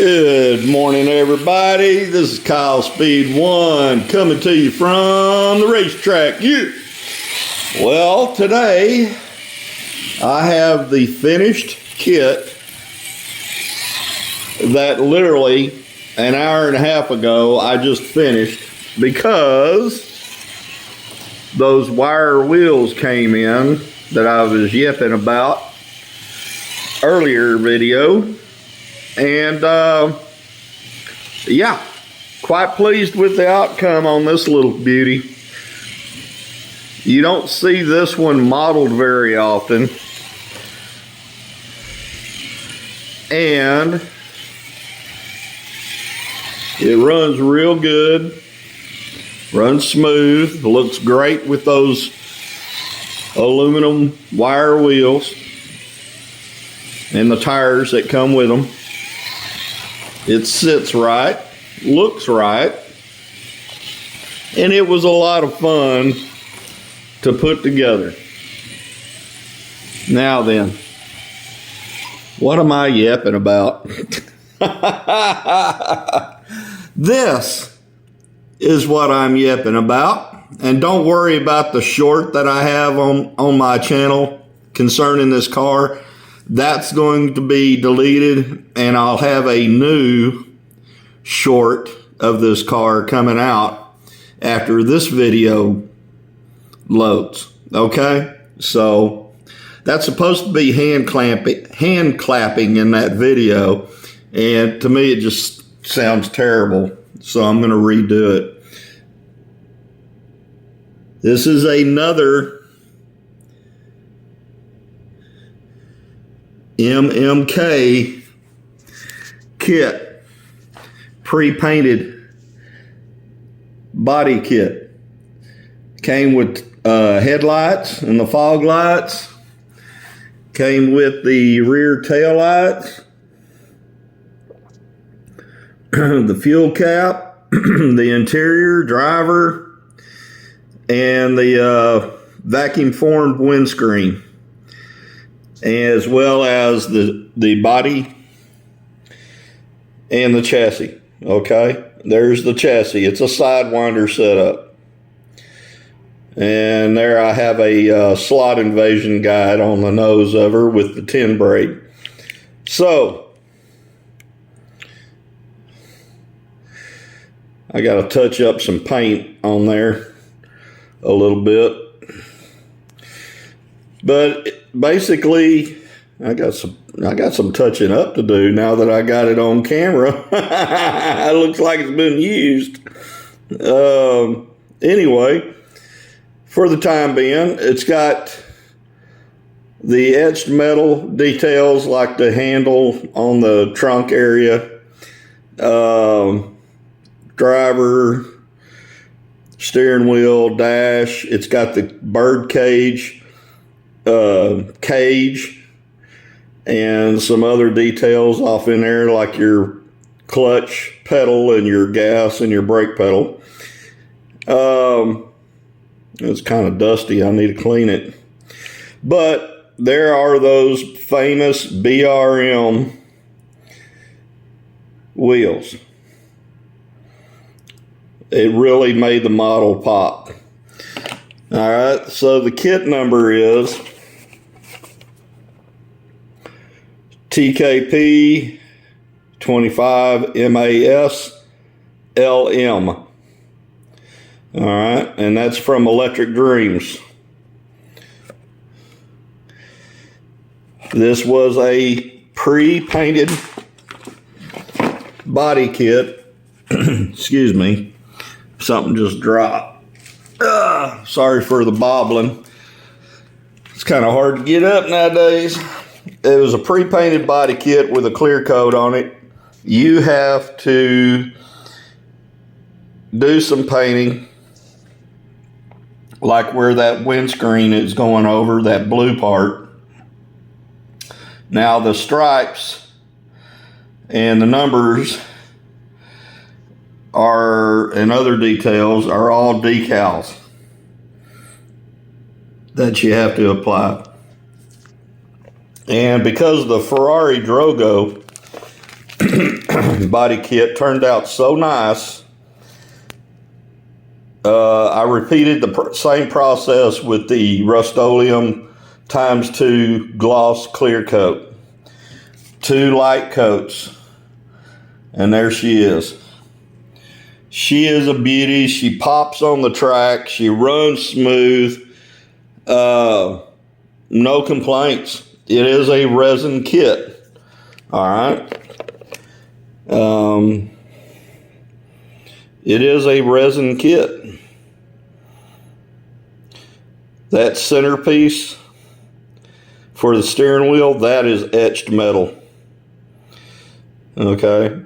Good morning, everybody. This is Kyle Speed 1 coming to you from the racetrack. Well, today I have the finished kit that literally an hour and a half ago I just finished because those wire wheels came in that I was yipping about earlier video. And yeah, quite pleased with the outcome on this little beauty. You don't see this one modeled very often. And it runs real good, runs smooth, looks great with those aluminum wire wheels and the tires that come with them. It sits right, looks right, and it was a lot of fun to put together. Now then, what am I yapping about? This is what I'm yapping about, and don't worry about the short that I have on my channel concerning this car. That's going to be deleted, and I'll have a new short of this car coming out after this video loads. Okay, so that's supposed to be hand clapping in that video, and to me it just sounds terrible, so I'm going to redo it. This is another MMK kit, pre-painted body kit. Came with headlights and the fog lights. Came with the rear tail lights, the fuel cap, the interior, driver, and the vacuum formed windscreen, as well as the body and the chassis. Okay, there's the chassis. It's a Sidewinder setup. And there I have a slot invasion guide on the nose of her with the 10 braid. So, I got to touch up some paint on there a little bit. But basically, I got some touching up to do now that I got it on camera. It looks like it's been used. Anyway, for the time being, it's got the etched metal details like the handle on the trunk area, driver, steering wheel, dash. It's got the Birdcage cage and some other details off in there like your clutch pedal and your gas and your brake pedal. It's kind of dusty. I need to clean it. But there are those famous BRM wheels. It really made the model pop. All right, so the kit number is TKP 25 MAS LM. All right, and that's from Electric Dreams. This was a pre-painted body kit. Excuse me, something just dropped. Sorry for the bobbling. It's kind of hard to get up nowadays. It was a pre-painted body kit with a clear coat on it. You have to do some painting, like where that windscreen is going over, that blue part. Now the stripes and the numbers and other details are all decals that you have to apply. And because of the Ferrari Drogo body kit turned out so nice. I repeated the same process with the Rust-Oleum ×2 gloss clear coat. 2 light coats. And there she is. She is a beauty. She pops on the track. She runs smooth. No complaints. It is a resin kit. All right. It is a resin kit. That centerpiece for the steering wheel, that is etched metal. Okay.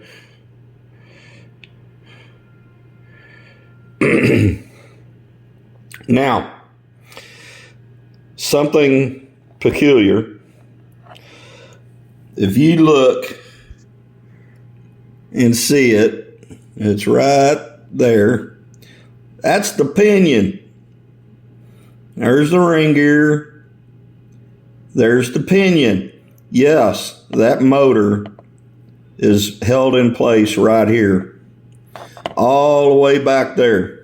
Now, something peculiar. If you look and see it, it's right there. That's the pinion. There's the ring gear. There's the pinion. Yes, that motor is held in place right here. All the way back there.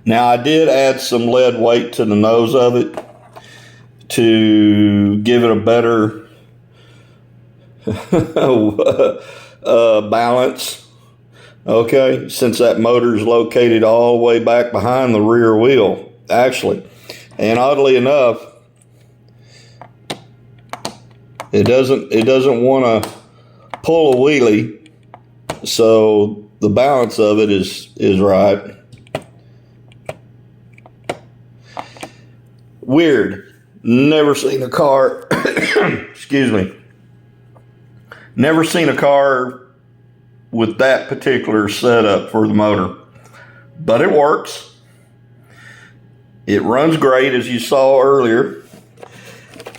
Now, I did add some lead weight to the nose of it to give it a better balance. Okay, since that motor is located all the way back behind the rear wheel, actually. And oddly enough, it doesn't want to pull a wheelie. So the balance of it is right. Weird. Never seen a car, excuse me. Never seen a car with that particular setup for the motor. But it works. It runs great, as you saw earlier.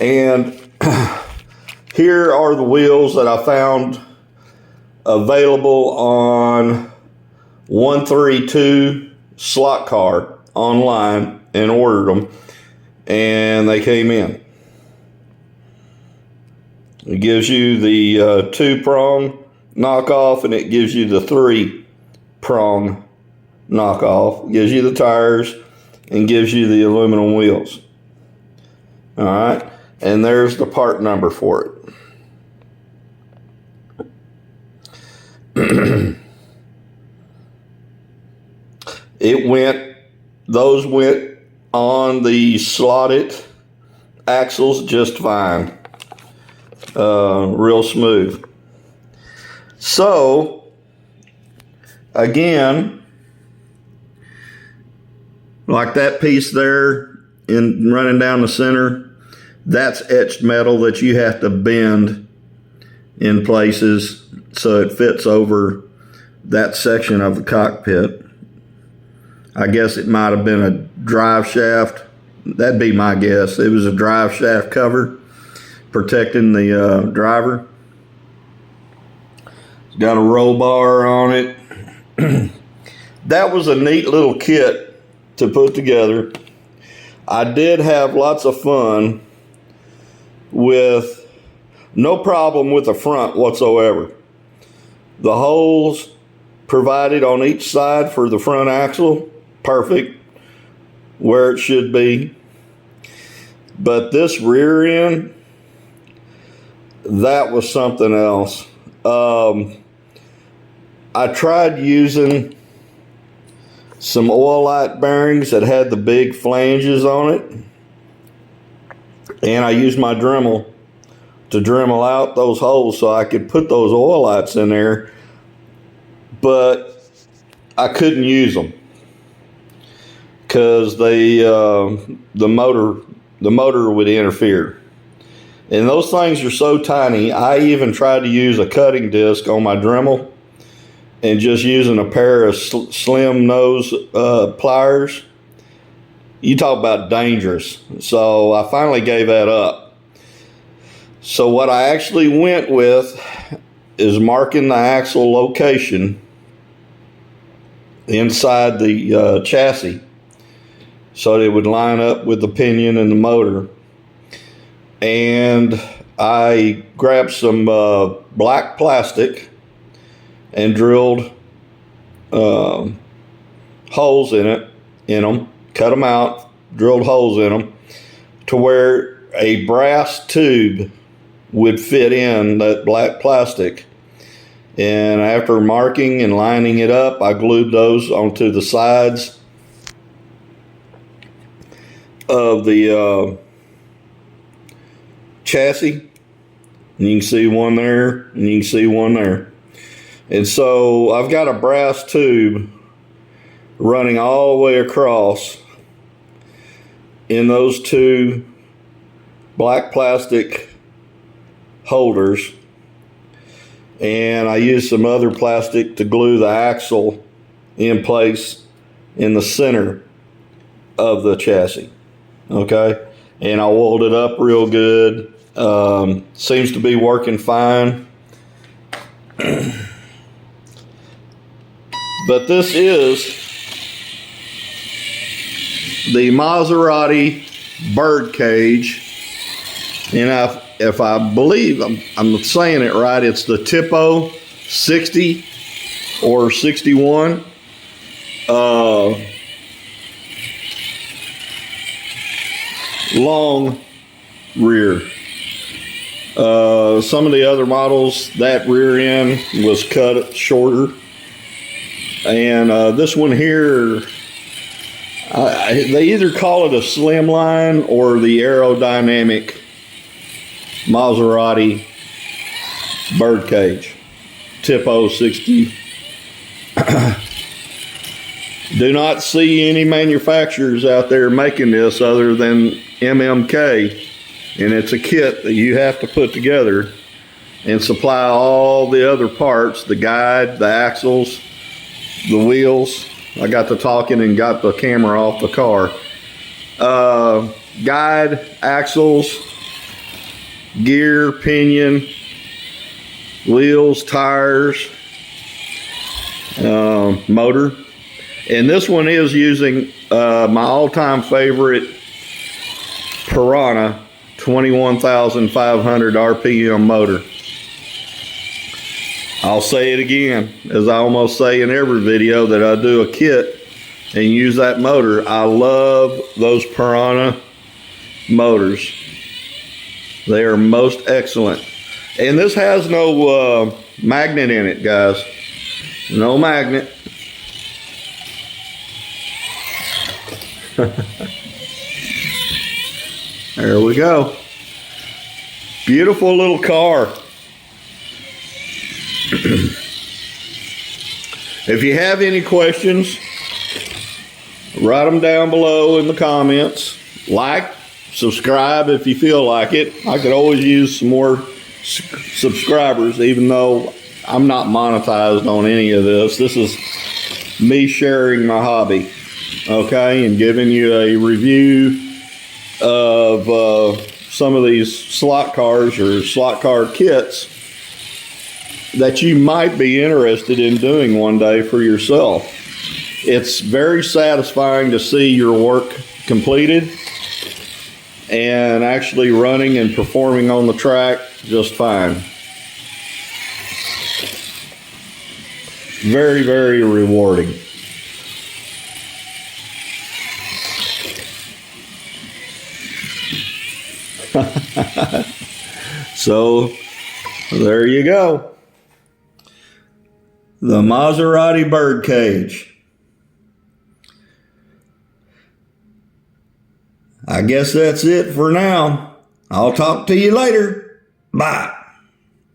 And here are the wheels that I found available on 132 Slot Car online and ordered them, and they came in. It gives you the 2-prong knockoff, and it gives you the 3-prong knockoff. It gives you the tires and gives you the aluminum wheels. All right, and there's the part number for it. Those went on the slotted axles just fine. Real smooth. So, again, like that piece there in running down the center, that's etched metal that you have to bend in places so it fits over that section of the cockpit. I guess it might have been a drive shaft. That'd be my guess. It was a drive shaft cover protecting the driver. It's got a roll bar on it. That was a neat little kit to put together. I did have lots of fun with no problem with the front whatsoever. The holes provided on each side for the front axle, perfect, where it should be. But this rear end, that was something else. I tried using some oil light bearings that had the big flanges on it, and I used my Dremel to Dremel out those holes so I could put those oil lights in there, but I couldn't use them because the motor would interfere. And those things are so tiny. I even tried to use a cutting disc on my Dremel and just using a pair of slim nose pliers. You talk about dangerous. So I finally gave that up. So what I actually went with is marking the axle location inside the chassis so that it would line up with the pinion and the motor. And I grabbed some black plastic and drilled holes in them, cut them out, drilled holes in them to where a brass tube would fit in that black plastic. And after marking and lining it up, I glued those onto the sides of the chassis. And you can see one there, and you can see one there. And so I've got a brass tube running all the way across in those two black plastic holders. And I used some other plastic to glue the axle in place in the center of the chassis. Okay. And I oiled it up real good. Seems to be working fine. But this is the Maserati Birdcage. And if I believe I'm saying it right, it's the Tipo 60 or 61. Long rear. Some of the other models, that rear end was cut shorter. And this one here, they either call it a slimline or the aerodynamic Maserati Birdcage, Tipo 60. Do not see any manufacturers out there making this other than MMK, and it's a kit that you have to put together and supply all the other parts, the guide, the axles, the wheels. I got to talking and got the camera off the car. Guide, axles, gear, pinion, wheels, tires, motor. And this one is using my all-time favorite Piranha 21,500 RPM motor. I'll say it again, as I almost say in every video that I do a kit and use that motor. I love those Piranha motors. They are most excellent. And this has no magnet in it, guys. No magnet. There we go. Beautiful little car. If you have any questions, write them down below in the comments. Like, subscribe if you feel like it. I could always use some more subscribers, even though I'm not monetized on any of this. This is me sharing my hobby, okay, and giving you a review of some of these slot cars or slot car kits that you might be interested in doing one day for yourself. It's very satisfying to see your work completed and actually running and performing on the track just fine. Very, very rewarding. So there you go. The Maserati Birdcage. I guess that's it for now. I'll talk to you later. Bye.